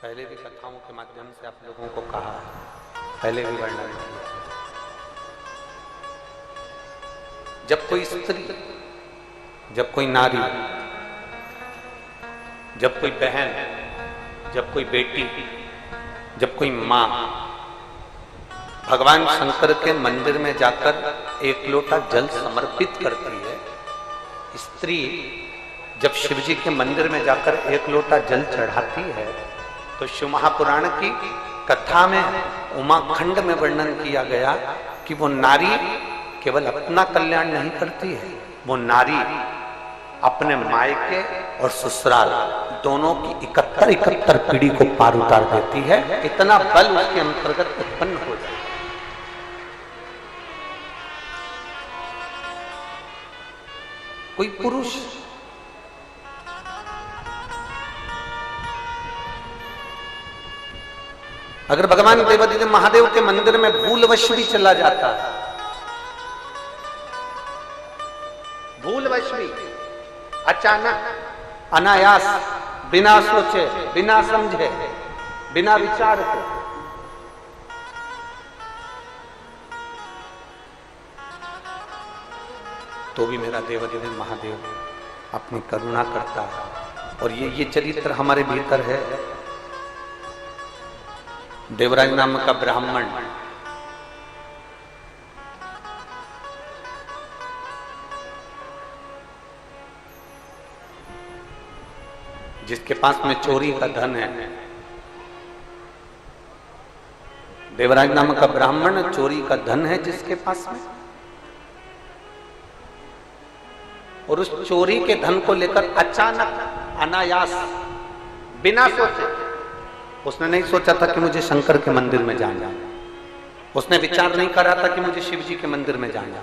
पहले भी कथाओं के माध्यम से आप लोगों को कहा है, पहले भी वर्णन किया। जब कोई स्त्री, जब कोई नारी, जब कोई बहन, जब कोई बेटी, जब कोई मां भगवान शंकर के मंदिर में जाकर एक लोटा जल समर्पित करती है, स्त्री जब शिव जी के मंदिर में जाकर एक लोटा जल चढ़ाती है, तो शिव महापुराण की कथा में उमाखंड में वर्णन किया गया कि वो नारी केवल अपना कल्याण नहीं करती है, वो नारी अपने मायके और ससुराल दोनों की 71 पीढ़ी को पार उतार देती है। इतना बल उसके अंतर्गत उत्पन्न हो जाए। कोई पुरुष अगर भगवान देवादिदेव महादेव के मंदिर में भूलवश भी चला जाता है, भूलवश भी, अचानक अनायास, बिना सोचे, बिना समझे, बिना विचार के, तो भी मेरा देवादिदेव महादेव अपनी करुणा करता है। और ये चरित्र हमारे भीतर है। देवराज नाम का ब्राह्मण जिसके पास में चोरी का धन है, देवराज नाम का ब्राह्मण चोरी का धन है जिसके पास में, और उस चोरी के धन को लेकर अचानक अनायास बिना सोचे, उसने नहीं सोचा था कि मुझे शंकर के मंदिर में जाना, उसने विचार नहीं करा था कि मुझे शिव जी के मंदिर में जाना,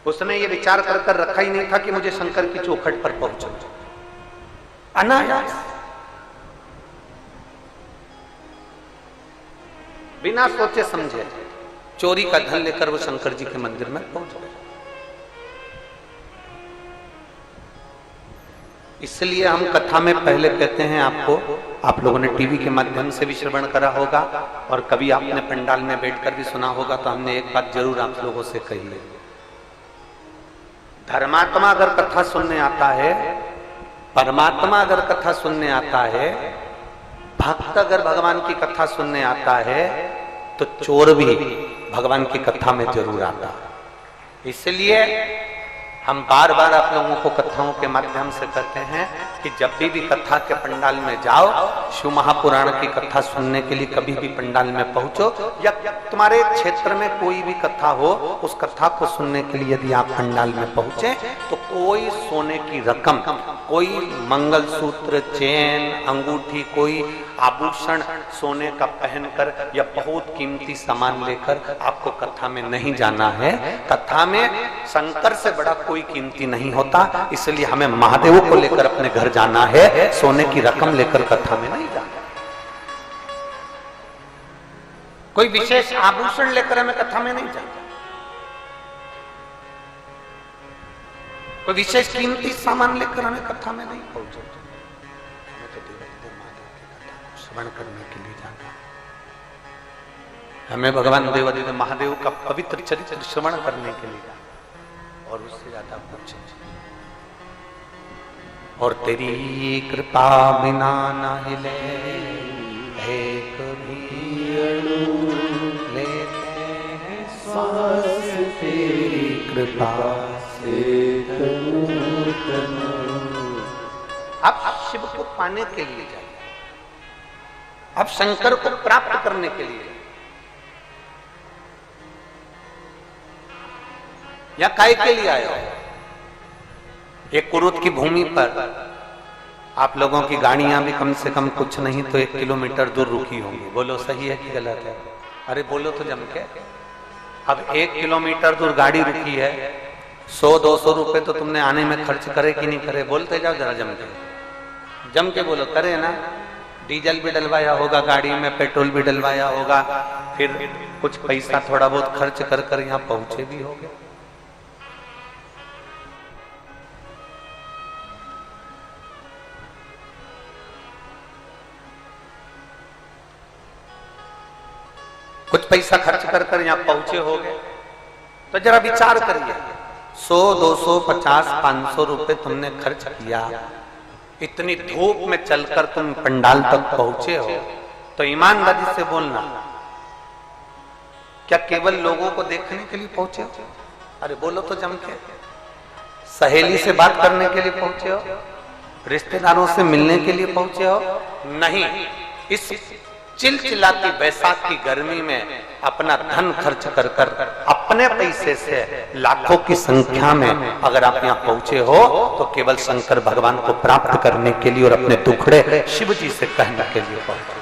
उसने ये विचार कर रखा ही नहीं था कि मुझे शंकर की चौखट पर पहुंचना। अनायास बिना सोचे समझे चोरी का धन लेकर वो शंकर जी के मंदिर में पहुंच गए। इसलिए हम कथा में पहले कहते हैं आपको, आप लोगों ने टीवी के माध्यम से भी श्रवण करा होगा और कभी आपने पंडाल में बैठकर भी सुना होगा, तो हमने एक बात जरूर आप लोगों से कही है। धर्मात्मा अगर कथा सुनने आता है, परमात्मा अगर कथा सुनने आता है, भक्त अगर भगवान की कथा सुनने आता है, तो चोर भी भगवान की कथा में जरूर आता है। इसलिए हम बार बार आप लोगों को कथाओं के माध्यम से कहते हैं कि जब भी कथा के पंडाल में जाओ, शिव महापुराण की कथा सुनने के लिए कभी भी पंडाल में पहुंचो, या तुम्हारे क्षेत्र में कोई भी कथा हो, उस कथा को सुनने के लिए यदि आप पंडाल में पहुंचे, तो कोई सोने की रकम, कोई मंगलसूत्र, चेन, अंगूठी, कोई आभूषण सोने का पहनकर या बहुत कीमती सामान लेकर आपको कथा में नहीं जाना है। कथा में शंकर से बड़ा कोई कीमती नहीं होता, इसलिए हमें महादेव को लेकर अपने घर जाना है, सोने की रकम लेकर कथा में नहीं जाना। कोई विशेष आभूषण लेकर हमें कथा में नहीं जाना, कोई विशेष कीमती सामान लेकर हमें कथा में नहीं पहुंचना। हमें तो देवादिदेव महादेव की कथा को श्रवण करने के लिए जाना, हमें भगवान देवादिदेव महादेव का पवित्र चरित्र श्रवण करने के लिए जाना, और उससे ज्यादा कुछ नहीं। और तेरी कृपा बिना न हिले एक भी अणु, लेते हैं सांस तेरी कृपा से तनु तनु। अब शिव को पाने के लिए जाइए, अब शंकर को प्राप्त करने के लिए, या काय के लिए आए हो? एक कुरुत की भूमि पर आप लोगों की गाड़ियां भी कम से कम कुछ नहीं तो 1 किलोमीटर दूर रुकी होंगी। बोलो सही है कि गलत है? अरे बोलो तो जम के। अब 1 किलोमीटर दूर गाड़ी रुकी है, 100-200 रुपए तो तुमने आने में खर्च करे कि नहीं करे? बोलते जाओ जरा जम के, जम के बोलो। करे ना? डीजल भी डलवाया होगा गाड़ी में, पेट्रोल भी डलवाया होगा, फिर कुछ पैसा थोड़ा बहुत खर्च कर कर यहाँ पहुंचे भी होगे। पैसा खर्च कर कर यहाँ पहुंचे हो गए, तो जरा विचार करिए, 100, 200, 50, 500 रुपए तुमने खर्च किया, इतनी धूप में चलकर तुम पंडाल तक पहुंचे हो, तो ईमानदारी से बोलना, क्या केवल लोगों को देखने के लिए पहुंचे हो? अरे बोलो तो जम के। सहेली से बात करने के लिए पहुंचे हो? रिश्तेदारों से मिलने के लिए पहुंचे हो? नहीं, इस चिलचिलाती बैसाख की गर्मी में अपना धन खर्च कर कर अपने पैसे से लाखों की संख्या में अगर आप यहाँ पहुंचे हो तो केवल शंकर भगवान को प्राप्त करने के लिए और अपने दुखड़े शिव जी से कहने के लिए पहुंचे।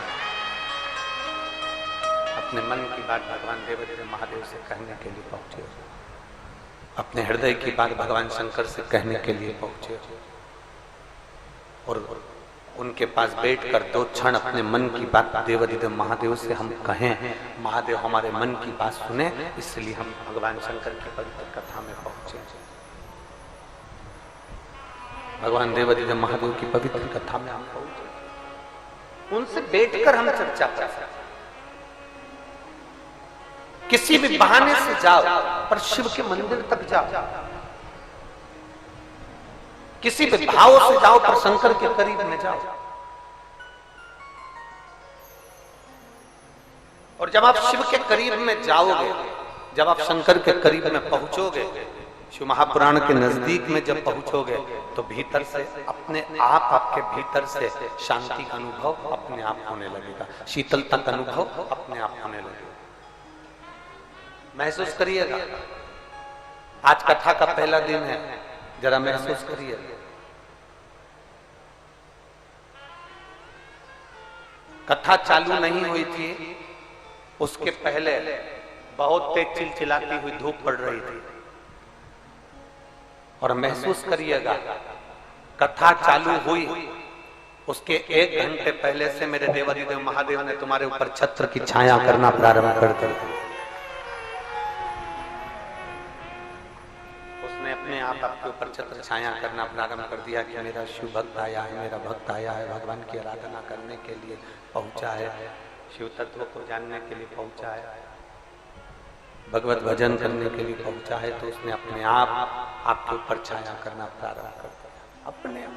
अपने मन की बात भगवान देवदेव महादेव से कहने के लिए पहुंचे, अपने हृदय की बात भगवान शंकर से कहने के लिए पहुंचे, और उनके पास बैठकर 2 क्षण अपने मन की बात देवदेव महादेव से हम कहें, महादेव हमारे मन की बात सुने, इसलिए हम भगवान शंकर की पवित्र कथा में पहुंचे। भगवान देवदेव महादेव की पवित्र कथा में हम पहुंचे, उनसे बैठकर हम चर्चा कर सकते। किसी भी बहाने से जाओ पर शिव के मंदिर तक जाओ, किसी भी भाव से जाओ पर शंकर के करीब में जाओ। और जब आप शिव के करीब में जाओगे, जब आप शंकर के करीब में पहुंचोगे, शिव महापुराण के नजदीक में जब पहुंचोगे, तो भीतर से अपने आप, आपके भीतर से शांति का अनुभव अपने आप होने लगेगा, शीतलता का अनुभव अपने आप होने लगेगा। महसूस करिएगा, आज कथा का पहला दिन है, जरा महसूस करिए। कथा चालू नहीं हुई थी, उसके पहले बहुत तेज चिलचिलाती हुई धूप पड़ रही थी, और महसूस करिएगा कथा चालू हुई उसके 1 घंटे पहले से मेरे देवादिदेव महादेव ने तुम्हारे ऊपर छत्र की छाया करना प्रारंभ कर दिया। अपने आप आपके ऊपर छत्र छाया करना प्रारंभ कर दिया कि मेरा शिव भक्त आया है, मेरा भक्त आया है, भगवान की आराधना करने के लिए पहुंचा है, शिव तत्व को जानने के लिए पहुंचा है, भगवत भजन करने के लिए पहुंचा है, तो उसने अपने आप आपके ऊपर छाया करना प्रारंभ कर दिया अपने आप।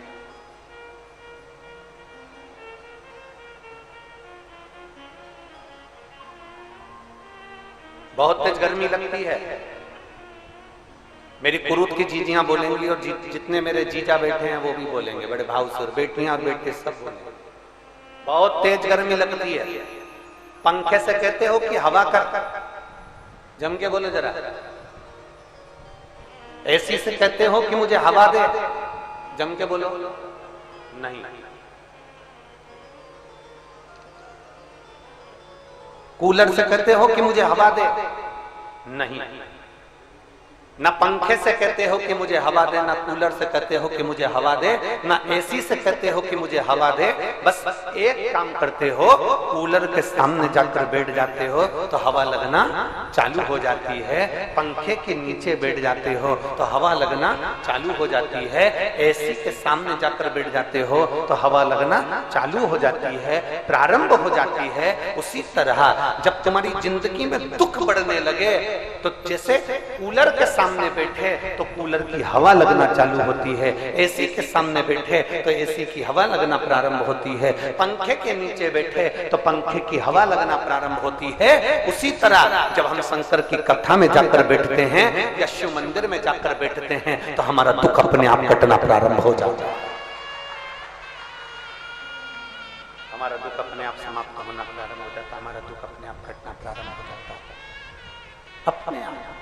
बहुत तेज गर्मी लगती है, मेरी कुरूत की जीजियां बोलेंगी और जितने मेरे जीजा बैठे हैं वो भी बोलेंगे, बड़े भाव से, बेटियां और बेटे सब बोलेंगे। बहुत तेज गर्मी लगती है, पंखे से कहते हो कि हवा कर, जम के बोलो जरा। एसी से कहते हो कि मुझे हवा दे, जम के बोलो। नहीं, कूलर से कहते हो कि मुझे हवा दे, नहीं, ना पंखे से कहते हो कि मुझे हवा दे, ना कूलर से कहते हो कि मुझे हवा दे, ना एसी से कहते हो कि मुझे हवा दे। बस एक काम करते हो, कूलर के सामने जाकर बैठ जाते हो तो हवा लगना चालू हो जाती है, पंखे के नीचे बैठ जाते हो तो हवा लगना चालू हो जाती है, एसी के सामने जाकर बैठ जाते हो तो हवा लगना चालू हो जाती है, प्रारंभ हो जाती है। उसी तरह जब तुम्हारी जिंदगी में दुख बढ़ने लगे तो जैसे कूलर के सामने बैठे तो कूलर की हवा लगना चालू होती है, एसी के सामने बैठे तो एसी की हवा लगना प्रारंभ होती है, पंखे के नीचे बैठे तो पंखे की हवा लगना प्रारंभ होती है। उसी तरह जब हम शंकर की कथा में जाकर बैठते हैं या शिव मंदिर में जाकर बैठते हैं तो हमारा दुख अपने आप कटना प्रारंभ हो जाता है, हमारा दुख अपने आप समाप्त होना प्रारंभ हो जाता है, हमारा दुख अपने आप घटना प्रारंभ हो जाता है अपने आप।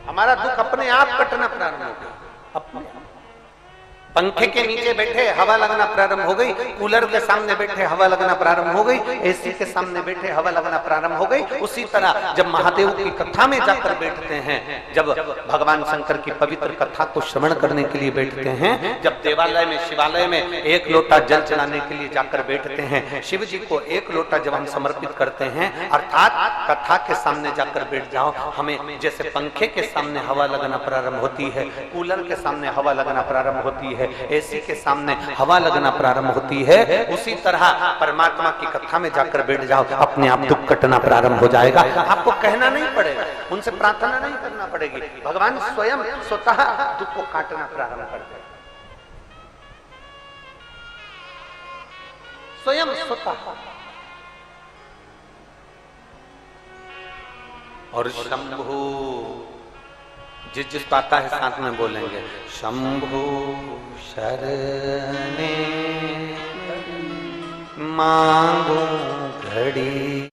हमारा दुख अपने आप कटना प्रारंभ हो गया, अपने आप। पंखे के नीचे बैठे हवा लगना प्रारंभ हो गई, कूलर के सामने बैठे हवा लगना प्रारंभ हो गई, एसी के सामने बैठे हवा लगना प्रारंभ हो गई। उसी तरह जब महादेव की कथा में जाकर बैठते हैं, जब भगवान शंकर की पवित्र कथा को श्रवण करने के लिए बैठते हैं, जब देवालय में शिवालय में एक लोटा जल चढ़ाने के लिए जाकर बैठते हैं, शिव जी को एक लोटा जब हम समर्पित करते हैं, अर्थात कथा के सामने जाकर बैठ जाओ, हमें जैसे पंखे के सामने हवा लगना प्रारंभ होती है, कूलर के सामने हवा लगना प्रारंभ होती है, एसी के सामने हवा लगना प्रारंभ होती है, उसी तरह परमात्मा की कथा में जाकर बैठ जाओ, अपने आप दुख कटना प्रारंभ हो जाएगा। आपको कहना नहीं पड़ेगा, उनसे प्रार्थना नहीं करना पड़ेगी, भगवान स्वयं स्वतः दुख को काटना प्रारंभ कर देगा, स्वयं स्वतः। और शंभु जिस आता है साथ में बोलेंगे, शंभु शरणे मांगू घड़ी।